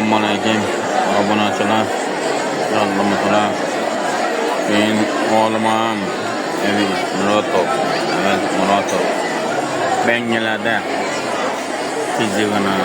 Assalomualaykum obunachilar, yordamchilar. Men o'g'limam Muratov. Evet, Muratov. Bengilada fizigini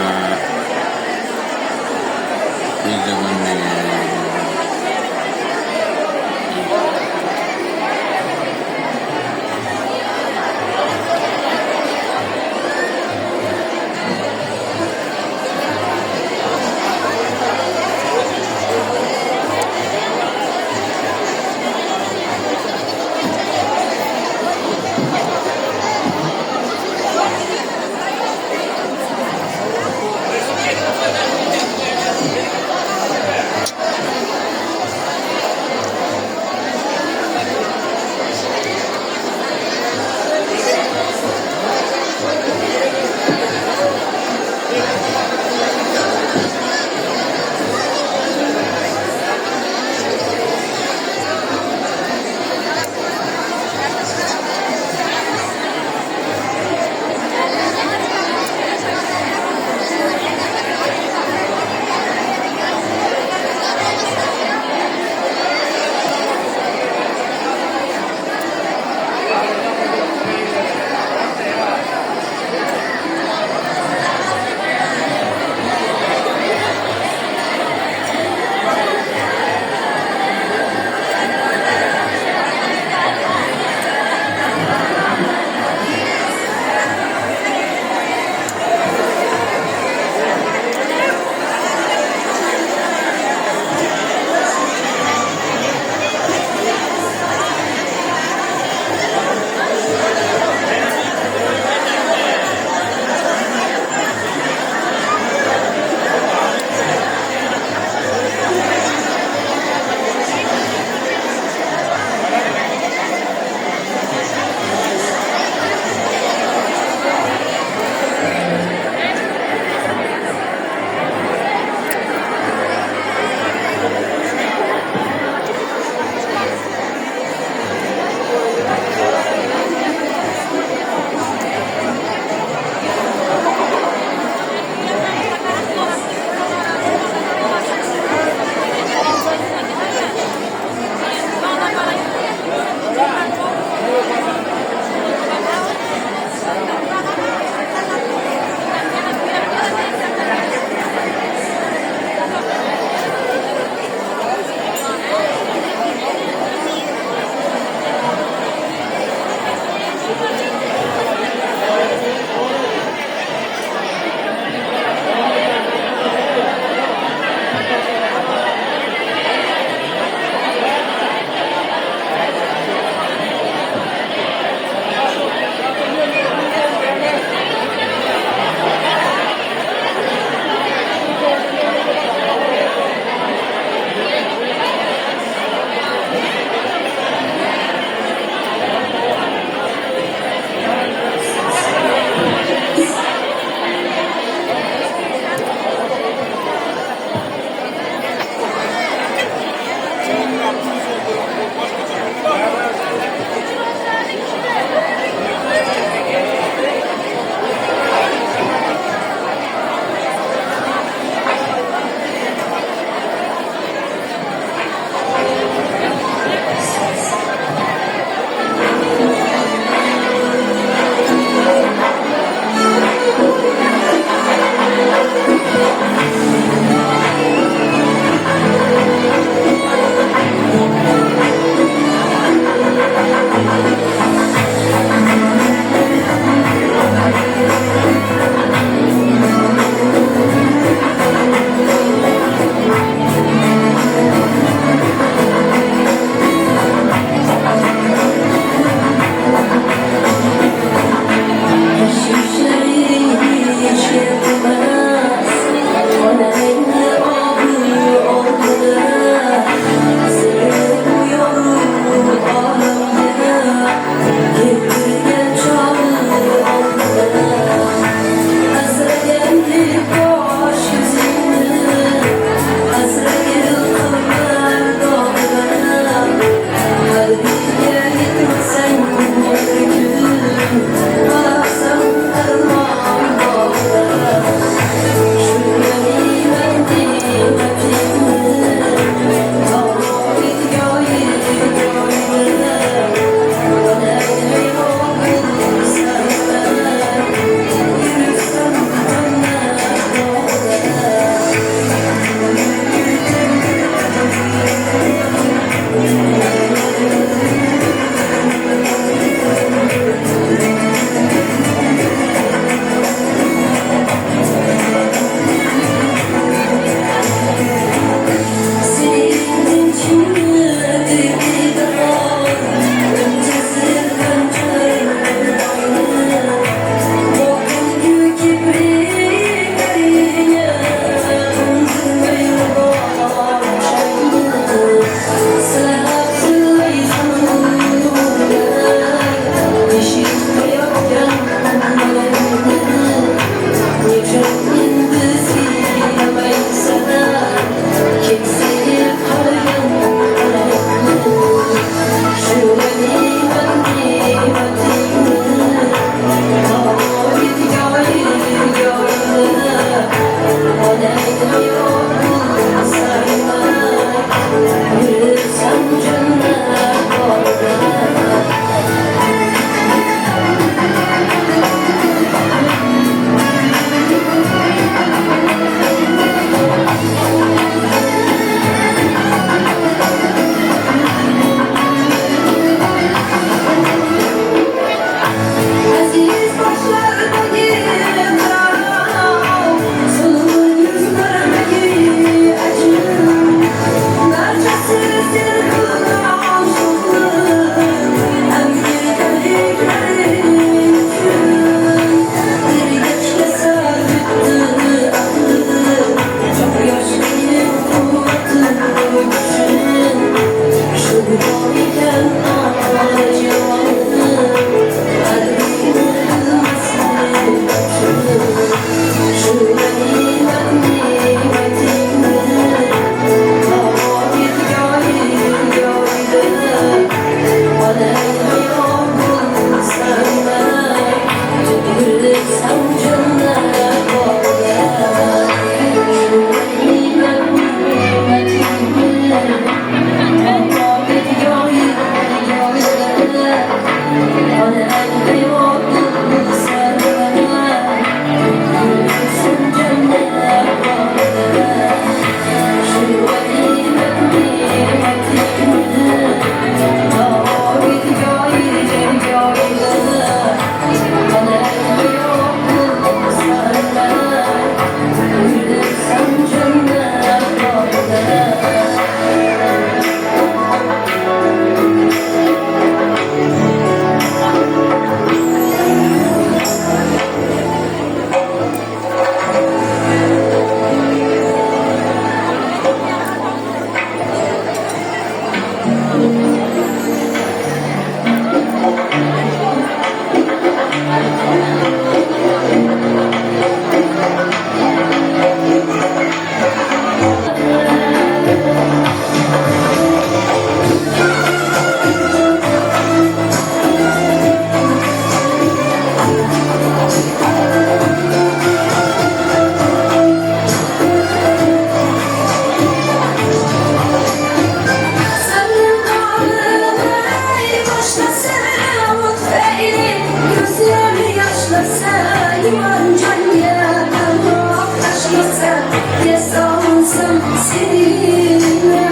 olsam seninle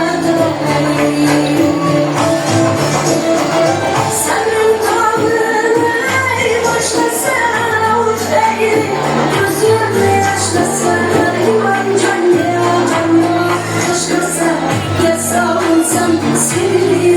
senin tadını başlasa uçayım gözüm yaşlasa iman can yanma başkasa yasa olsam seninle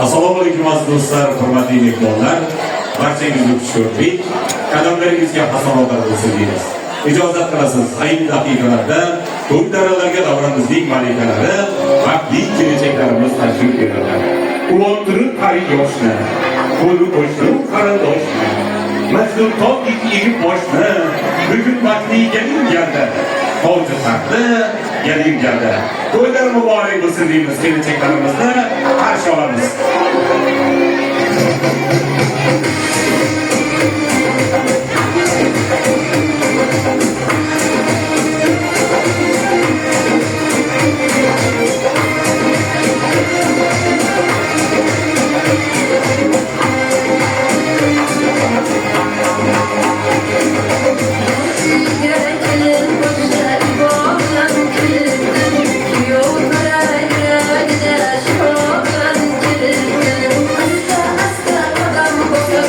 Assalomu alaykum aziz do'stlar, hurmatli mehmonlar. Barchangizni xush ko'rdik. Qadamlaringizga hasanotlar bo'lsin deymiz. Ijozat qilasiz, ayni daqiqalarda to'y daralarga davramizning malikalari, vaqtli kelajaklarimiz tashrif etadilar. Uloqtirib qari yoshni, qo'li qo'shni qarindoshni, majnun topdik egib boshni, bugun vaqtli kelinganda, hozir haqda kelinganda. To'ylar muborak bo'lsin deymiz, kelajaklarimizni qarshi olamiz. Hasta hasta adam bakar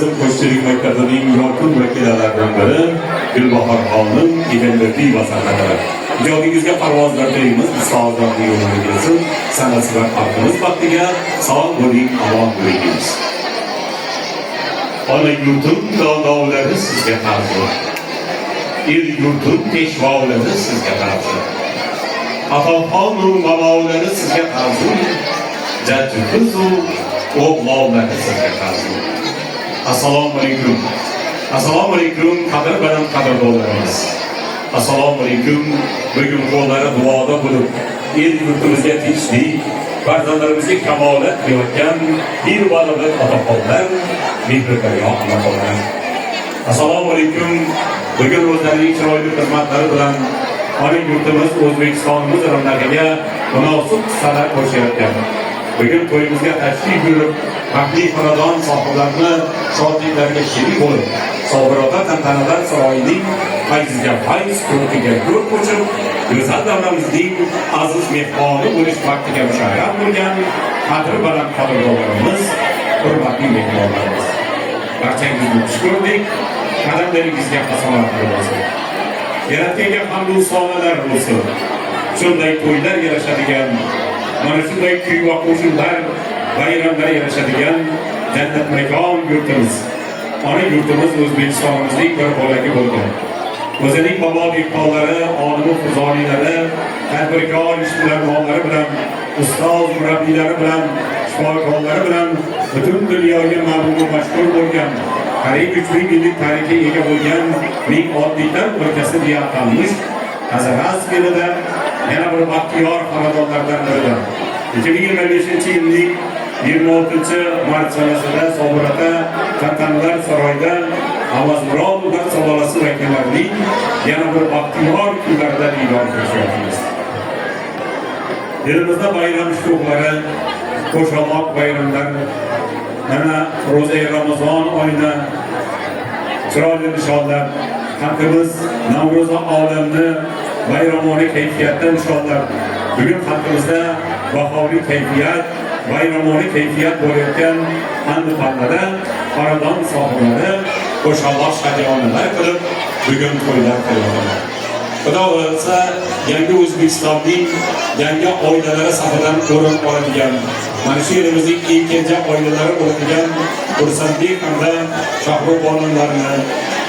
Tizim Qo'shchilik Maktabining yorqin vakillaridan biri Gulbahor xonim Egenbekova sanatidir. Ijodingizga parvozlar deymiz, sog'lomlik yo'liga kelsin. San'atsizlar xalqimiz baxtiga sog' bo'ling, omon bo'lingmiz. Ona yurtim dovlari sizga qarzi. El yurtim peshvolari sizga qarzi. Ataxonu mamovlari sizga qarzi. Jaddi qizu o'g'lonlari sizga qarzi. Assalomu alaykum. Assalomu alaykum qadr bilan qadrdonlarimiz. Assalomu alaykum. Bugun qo'llari duoda bo'lib, el yurtimizga tinchlik, farzandlarimizga kamolat qilayotgan bir valobet otaxonlar, mehribon onaxonlar. Assalomu alaykum. Bugun o'zlarining chiroyli xizmatlari bilan ona yurtimiz O'zbekistonimiz ravnaqiga munosib hissalar qo'shayotgan. Bugun to'yimizga tashrif buyurib, baxtli xonadon sohiblarini shodliklarga sherik bo'lib, Sobirota tantanalar saroyining fayziga fayz, ko'rkiga ko'rk qo'shib, go'zal davramizning aziz mehmoni bo'lish vaqtiga musharraf bo'lgan qadr baland qadrdonlarimiz, hurmatli mehmonlarimiz. Barchangizni xush ko'rdik. Qadamlaringizga hasanatlar bo'lsin. Yaratganga hamdu sanolar bo'lsin. Shunday to'ylar yarashadigan, mana shunday kuy va qo'shiqlar, bayramlar yarashadigan jannat makon yurtimiz. Ona yurtimiz O'zbekistonimizning bir bo'lagi bo'lgan. O'zining bobo dehqonlari, olim fuzorilari, tadbirkor ishbilarmonlari bilan, ustoz murabbiylari bilan, shifokorlari bilan butun dunyoga ma'lum va mashhur bo'lgan, qariyb 3000 yillik tarixga ega bo'lgan ming oddiylar o'lkasi deya atalmish Azaraz yilida yana bir baxtiyor xonadonlardan biridir. 2025-yilning 26 mart sanasida Sobirota Tantanalar saroyida Avazmurodovlar sulolasi vakillarining yana bir baxtiyor kunlarida diydor qilishyapmiz. Elimizda bayram shuklari, qo'shaloq bayramlar, mana ro'za Ramazon oyida chiroyli nishonlar, xalqimiz Navro'z olamni bayramona kayfiyatda nishonlar. Bugun xalqimizda bahoriy kayfiyat, bayramona kayfiyat bo'layotgan Andijonda xonadon sohiblari qo'shaloq shadiyonalar qilib, bugun to'ylar qilyaptilar. Xudo xohlasa, yangi O'zbekistonning yangi oilalari safidan o'rin oladigan, mana shu yerimizning ikkinchi oilalari bo'ladigan Xursandbek hamda Shohrubonlarni,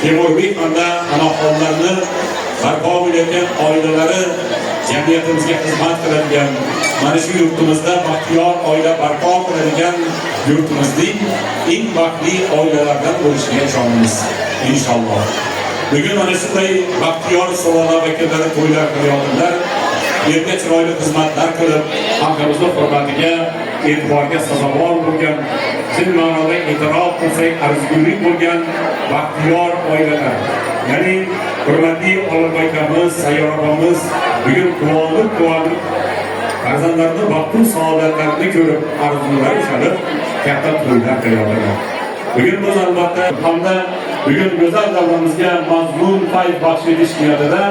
Temurbek hamda onaxonlarni barpo etgan oilalari jamiyatimizga xizmat qiladigan, mana shu yurtimizda baxtiyor oila barpo qiladigan yurtimizning eng baxtli oilalardan bo'lishiga ishonamiz inshaalloh. Bugun ana shunday baxtiyor sulola vakillari to'ylar qilyaptilar. Yerga chiroyli xizmatlar qilib, xalqimizni hurmatiga, e'tiborga sazovor bo'lgan, chin ma'noda e'tirof qilsak arzigulik bo'lgan baxtiyor oilalar. Ya'ni hurmatli olimboylarimiz, sayyoramiz bugun quvonib farzandlarini baxtu saodatlarini ko'rib, arzular ushalib, katta to'ylar qilyaptilar. Bugun biz albatta hamda bugun go'zal davramizga mazmun fayz baxsh etish niyatida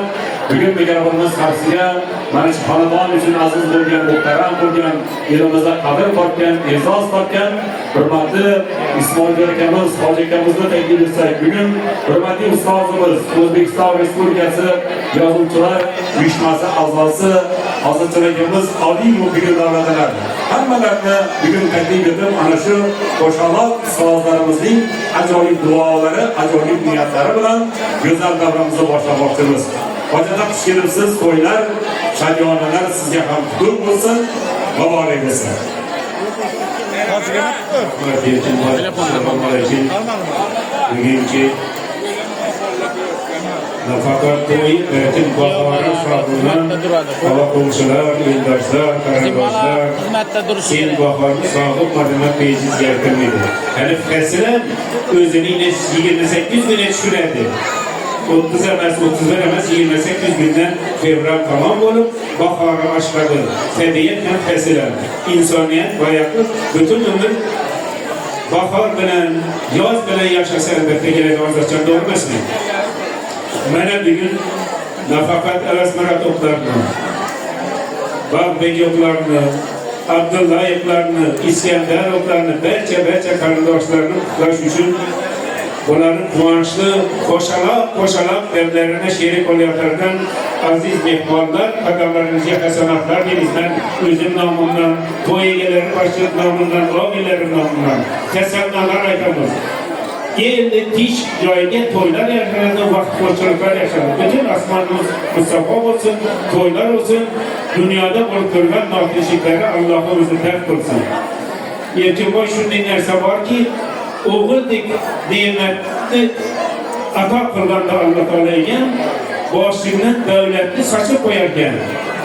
bugun begarabimiz qarshisiga mana shu xonadon uchun aziz bo'lgan, muhtaram bo'lgan, elimizda qadr topgan, e'zoz topgan hurmatli Ismoil akamiz, Hoji akamizni taklif etsak, bugun hurmatli ustozimiz, O'zbekiston Respublikasi Yozuvchilar uyushmasi a'zosi Hozircha akamiz oliy bugun davlatlar hammalarni bugun taklif etib, ana shu qo'shaloq ustozlarimizning ajoyib duolari, ajoyib niyatlari bilan go'zal davramizni boshlamoqchimiz. Hojatda xush kelibsiz, to'ylar, shadiyonalar sizga ham qutlug' bo'lsin, muborak bo'lsin. Bugungi nafaqat to'y, balki bahora shodman, aloqachilar, yo'ldoshlar, qarindoshlar, sen bahor sog'ib madina pejiz keltirmaydi. Hali faslan o'zining 28 kun tushiradi. 30 emas, 31 emas, 28 kundan fevral tamom bo'lib, bahora boshladi. Tabiat ham faslan. Insoniyat boyaqib butun umr bahor bilan, yoz bilan yashasa albatta keladi, hozircha to'g'rimasmi? Mana bugun nafaqat Alasmaratoklarni, Bagbeklarni, Abdullayevlarni, Iskandarovlarni, barcha qarindoshlarni qutlash uchun Onların kuvvançlı, koşalak evlerine şerik olayakardan aziz mehmanlar, adamlarınızca hasanatlar denizden, özüm namından, toyegeleri başlık namından, abilerim namından, tesannalar aytamız. Yerinde diş joyiga to'ylar yaşanadi, vaqt ko'chirlar yaşanadi. Bütün asmanımız Mustafa olsun, to'ylar olsun, dünyada bo'lib turgan notinchliklari Alloh o'zi daf qilsin. Erkinboy shunday narsa borki, o'g'ildek ne'matni ato qilganda Alloh taologa boshingdan davlatni sochib qo'yarkan.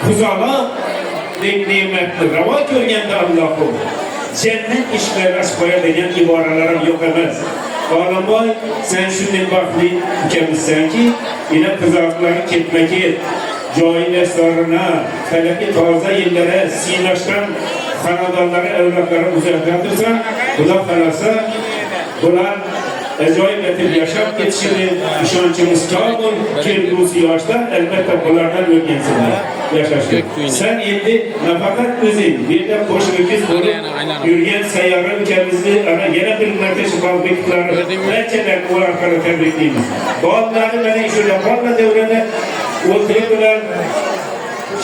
Quzaloqdek ne'matni ravo ko'rganda Alloh cennet işleri aç qo'yadigan iboralarim yo'q emas. Olimboy, sen shunday baxtli ekansan ki, yine qizaloqlari ketma-ket joyi dastorina, falaki toza yillari siylashdan xonadonlari, avlodlari uzaytirsan, Xudo xolasa, bular ajoyib etib yashab ketishini ishonchimiz komil. Kelgusi yoshlar albatta bulardan o'rgansizlar yashashni. Sen endi nafaqat o'zing, bu yerda qo'shnikiz bo'lib yurgan sayyora ukamizni yana bir marta shifobeklarni barchalarni ular orqali tabriklaymiz. Bolalarni mana shu yapon davrida o'tiribdilar,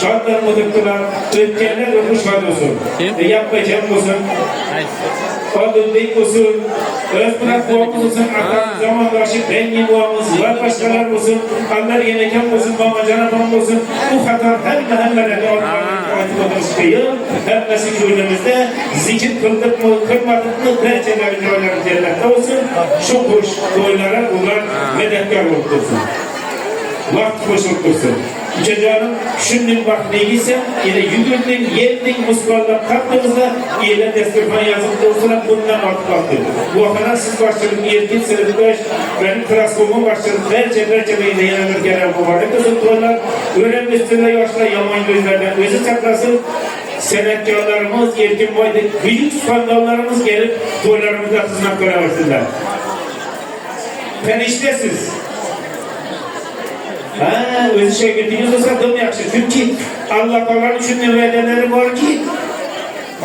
şartlar mıdıktılar, ötkenler öpüş var olsun. Yapmayacağım olsun. Adındayım olsun. Özbırak boğamız olsun. Atam zamandaşı rengi boğamız. Var başkalar olsun. Allah yeneken olsun. Bama canabam olsun. Bu hatar her mahallede her nasıl köyümüzde zikir kıldık mı, kırmadık mı, dereceler videoları cennette olsun. Şu hoş toylara bunlar medetkar olsun. Vaqt qo'shib tursin. Ijonim shunday vaqtligisa, yana yugurding, yerding, musqollab qattimizda, yana dasturxon yozib tursinlar, bundan ortiq vaqt. Bu xona siz boshchilik erkin sinfdosh, benim klassrumim boshchilik barcha menda yana bir kara muborak bo'lsin. To'ylar o'ramizda yoshlar yomon ko'zlardan o'zi saqlasin. San'atkorlarimiz, Erkinboydek buyuk suxandonlarimiz kelib to'ylarimizda xizmat qilib tanishdasiz. O'zi shogirdingiz bo'lsa ham yaxshi. Chunki Alloh taolaning shunday va'dalari borki,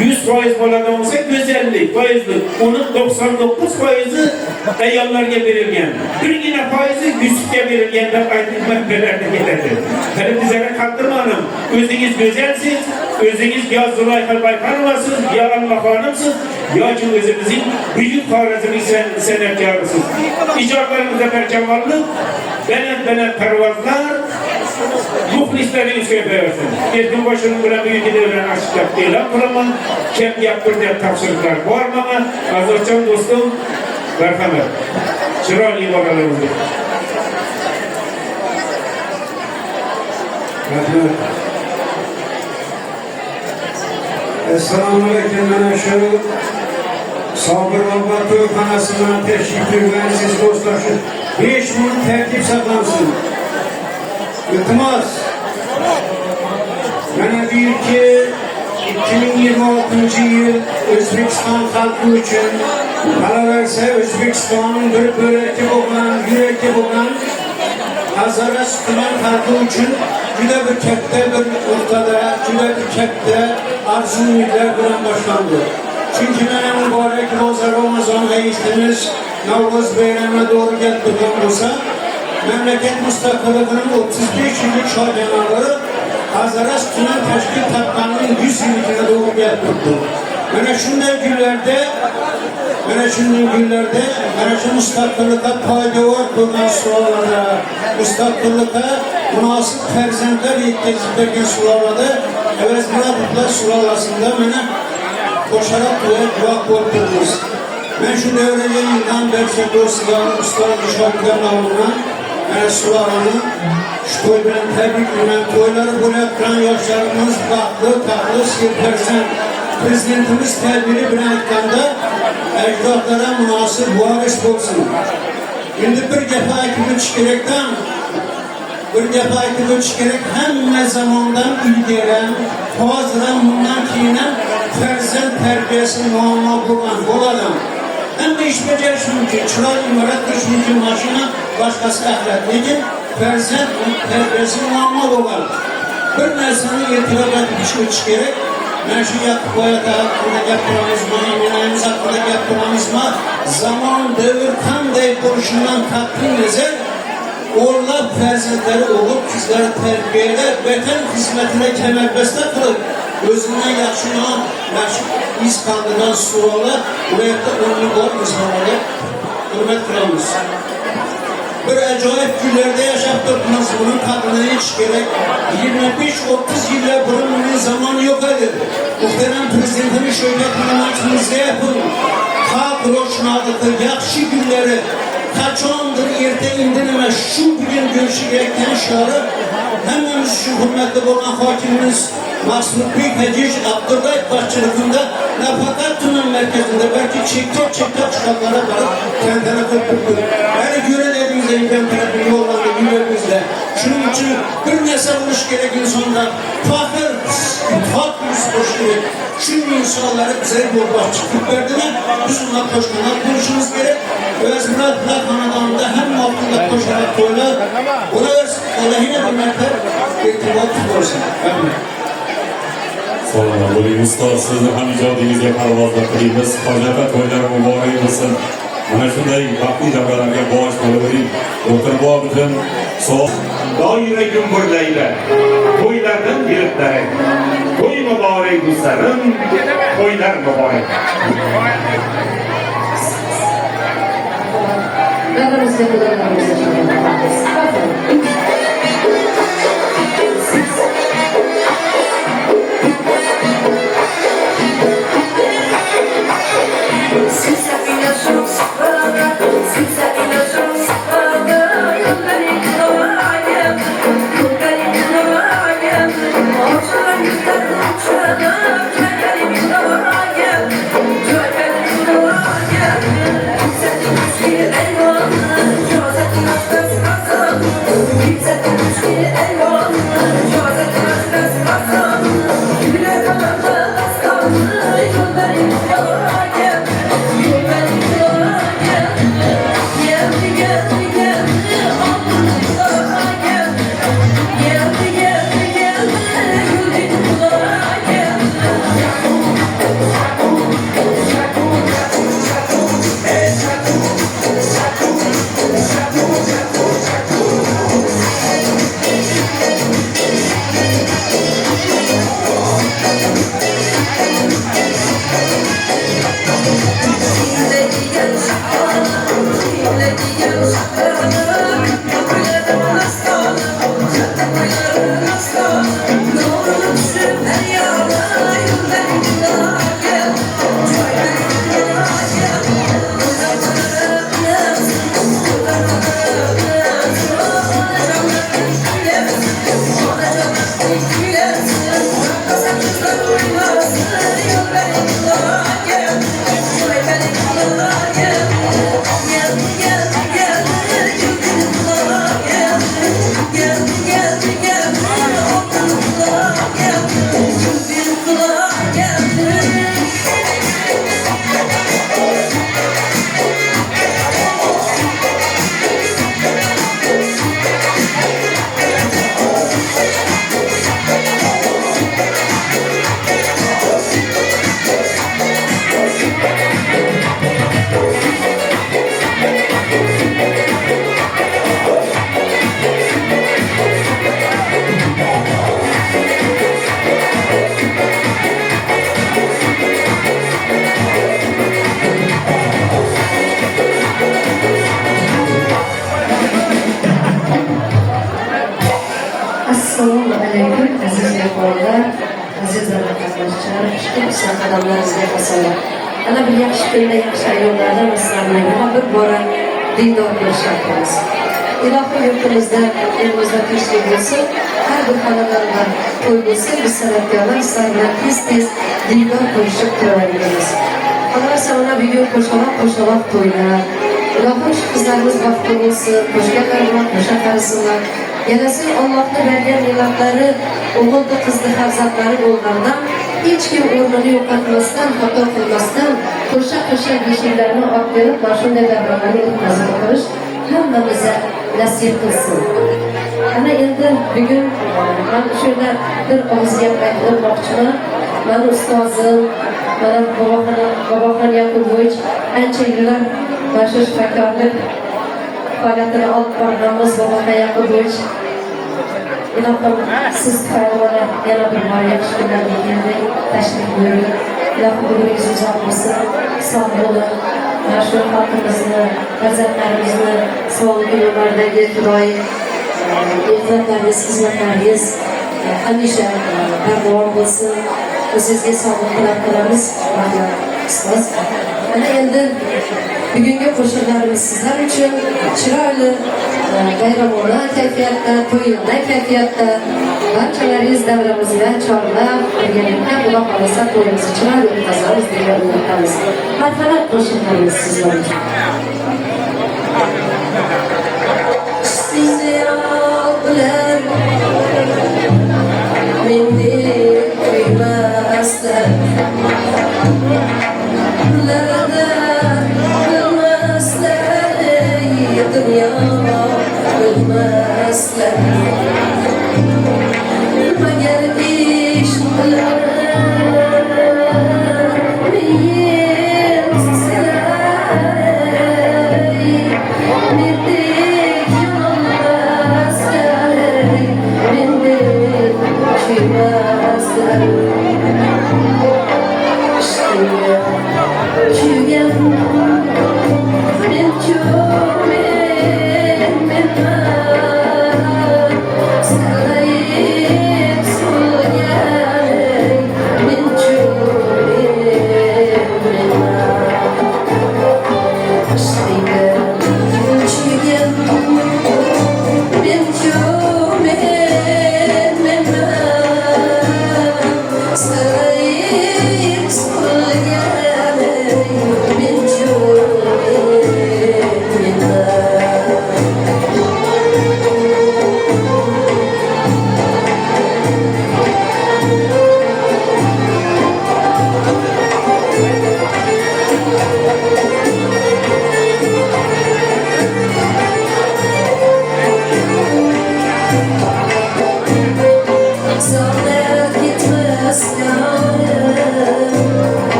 100% bo'ladigan bo'lsa go'zallik, foizlik, uning 99% ayollarga berilgan. Birgina foizi Yusufga berilgan deb aytib manbalarda keladi. Qani bizlarga qadrmanim, o'zingiz go'zalsiz, o'zingiz yo Zulayxa Bayqanovasiz, yo Allohxonimsiz, yoki o'zimizning buyuk xorazmlik san'atkorisiz. Ijodlarimizda barkamollik, baland parvozlar, muxlislaringiz ko'paysin. Erkinboy shuning bilan buyuk davran ochib e'lon qilaman. Kim gapir deb topshiriqlar bormi? Azizjon do'stim, marhamat. Chiroyli bolalarimiz. Rahmat. Assalomu alaykum. Mana shu Sobir Bobur to'yxonasidan tashrif buyurgansiz do'stlar, 5 minut tartib saqlansin. İltimos. Mana bu yilki 2026 yil O'zbekiston xalqi uchun, qolaversa O'zbekistonning bir bo'lagi bo'lgan, yuragi bo'lgan Hazrat tuman xalqi uchun juda bir katta bir o'rtada, juda bir katta arzu-umidlar bilan boshlandi. Chunki mana muborak ro'za Ramazon hayitimiz Navro'z bayramiga to'g'ri kelgan bo'lsa, memleket müstakilliğinin 35 yıllık şahidanları Hazret tuman teşkil tapkanının 100 yıllıkına doğru geldi. Bana şunday günlerde, bana şu müstakillikte payda var bulunan sularlarda, müstakillikte münasip ferzentler yetkizildiğin sularlarda, evet bırakıklar sularlasında bana koşarak dua koydunuz. Ben şu devrede yıldan belki dostlarım, ustalarım, şarkıların alından sularını şu toy bilen tebrik bilen toyları bıraktıran yaşlarımız baklı, tatlı, sirpersen Prezidentimiz tedbiri bilen etkanda ecdatlara münasır varis olsun. Şimdi bir defa ekibi çıkaraktan hem zamandan ilgilenen, hazıran bundan kiyinen ferzent terbiyesini muamma bulan bol adam. Hem de iş beceriş mümkün, çırak imaret kış mümkün maşına başkası ahlaklıdır. Ferzent terbiyesini muamma bulan. Bir nesnenin itiraf edip çıkış gerek, Ben şu yakıp boyata hakkında yaptıramız mı, eminayımız hakkında yaptıramız mı, zaman, devir, kanday konuşulan takdim ezer, oğullar ferzentleri olup, kızları terbiyede, vatan hizmetine kemerbeste kılıp, özünden yaxşılan, iz kaldırılan sualı, buraya da önlü var insanları, hürmet kılamız. Bir acayip günlerde yaşap durduğunuz bunun tadına hiç gerek 25-30 yıllar bunun zamanı yok idi. Muhterem Prezidentimiz Şevket Yılmaz'ımızda yapın. Ta broşnadıkı yakşı günleri kaçandır erte indirilmez şu bugün görüşü gereken şarı hemimiz şu hürmetli olan hakimimiz Mahsud Bey Hecic Abdurrahim başçılığında Nafakat Tünel merkezinde belki çektik çıkanlara varıp kendine köpürdü. Yani göre dediğinizde ben tarafı yollandı yüreğimizde. Şunun için bir nesel oluş gerek insanda fakir, hak yüz koşuyor. Şu insanları bize yol bahçıklık verdiler. Biz onunla koşmalar konuşmamız gerek. Özmüratla kanadağında hem muhakkında koşarak koyla. Ona versin. Allah yine bir mertebe irtibat olsun. Sonra buning ustoz sizni ham ijodingizga parvozda qilamiz. Hojatlar to'ylari muborak bo'lsin. Mana shunday baxtli davralarga bosh bo'lavering. Doktor Bobiddin so'z doira gumburlaydi. To'ylardan yiritlari. To'y muborak do'stlarim, to'ylar muborak. Davamizda Xudolarimizni chaqiramiz. Assalomu alaykum aziz mehmonlar, aziz qatnashchilar, xushkun qadamlaringizga qasamlar. Ana bu yaxshi kunda yaxshi ayollardan sizlarni bir bora dindor ko'rsatamiz. Ilohim yurtimizda, elimizda tinchlik bo'lsin, har bir xonadonda to'y bo'lsin, biz san'atkorlar sizlarni tez dindor ko'rishib turaveramiz. Qolaversa mana bugun qo'shaloq to'ylar. Ilohim shu qizlarimiz baxtli bo'lsin, qo'shganlar bilan qo'sha qarisinlar. Yanasi Allohning bergan ne'matlari o'g'il qizli farzandlari bo'lganidan hech kim o'rnini yo'qotmasdan, xato qilmasdan qo'sha beshiklarni olib berib, mana shunday davralarni o'tkazib qo'yish hammamizga nasib qilsin. Ana endi bugun men shunda bir og'iz gap aytmoqchiman. ben ustozim, bana Babaxon Yakubovich ancha yillar mana shu shifokorlik faoliyatini olib borganmiz. Babaxon Yakubovich, ilohim siz tufayli yana bir bor yaxshi kunlarga keldik, tashrif buyurdik. Ilohim umringiz uzoq bo'lsin, sog' bo'lib, mana shu xalqimizni, farzandlarimizni sog'lik yo'llaridagi fidoyi e'tiborlaringiz, xizmatlaringiz hamisha bardavom bo'lsin. O'zingizga sog'lik tilab qolamiz. Rahmat ustoz. Ana endi bugungi qo'shiqlarimiz sizlar uchun chiroyli bayramona kayfiyatda, to'yona kayfiyatda barchalaringiz davramizga chorlab birgalikda Xudo xolasa to'yimizni chiroyli o'tkazamiz degan umidamiz. Marhamat, qo'shiqlarimiz sizlar uchun. Sizni bilan